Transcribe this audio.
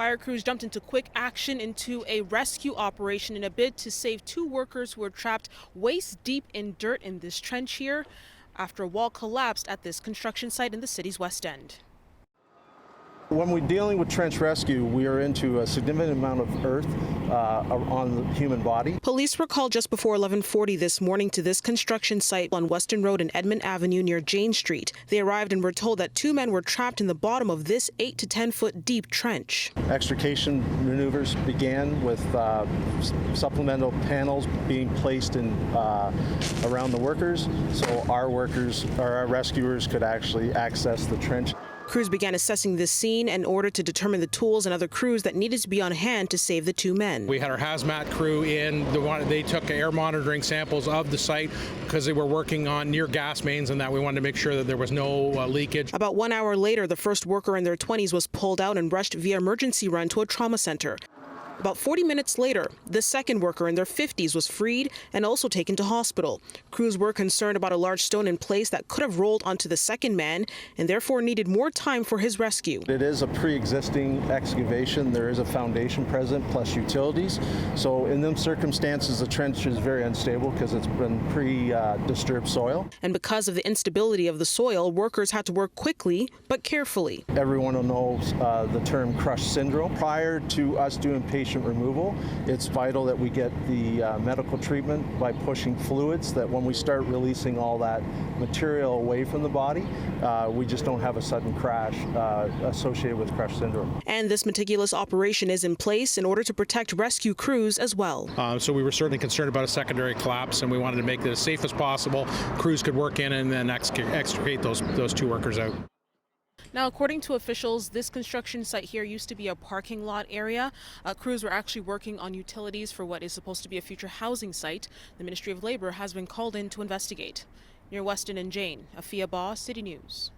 Fire crews jumped into quick action into a rescue operation in a bid to save 2 workers who were trapped waist deep in dirt in this trench here after a wall collapsed at this construction site in the city's West End. When we're dealing with trench rescue, we are into a significant amount of earth on the human body. Police were called just before 11:40 this morning to this construction site on Weston Road and Edmund Avenue near Jane Street. They arrived and were told that 2 men were trapped in the bottom of this 8 to 10 foot deep trench. Extrication maneuvers began with supplemental panels being placed in around the workers, so our rescuers could actually access the trench. Crews began assessing this scene in order to determine the tools and other crews that needed to be on hand to save the 2 men. We had our hazmat crew in. They took air monitoring samples of the site because they were working on near gas mains and that we wanted to make sure that there was no leakage. About 1 hour later, the first worker in their 20s was pulled out and rushed via emergency run to a trauma center. About 40 minutes later, the second worker in their 50s was freed and also taken to hospital. Crews were concerned about a large stone in place that could have rolled onto the second man and therefore needed more time for his rescue. It is a pre-existing excavation. There is a foundation present plus utilities. So in them circumstances, the trench is very unstable because it's been pre-disturbed soil. And because of the instability of the soil, workers had to work quickly but carefully. Everyone will know the term crush syndrome. Prior to us doing patient removal, it's vital that we get the medical treatment by pushing fluids, that when we start releasing all that material away from the body, we just don't have a sudden crash associated with crush syndrome. And this meticulous operation is in place in order to protect rescue crews as well. So we were certainly concerned about a secondary collapse, and we wanted to make it as safe as possible. Crews could work in and then extricate those 2 workers out. Now, according to officials, this construction site here used to be a parking lot area. Crews were actually working on utilities for what is supposed to be a future housing site. The Ministry of Labor has been called in to investigate. Near Weston and Jane, Afua Baah, City News.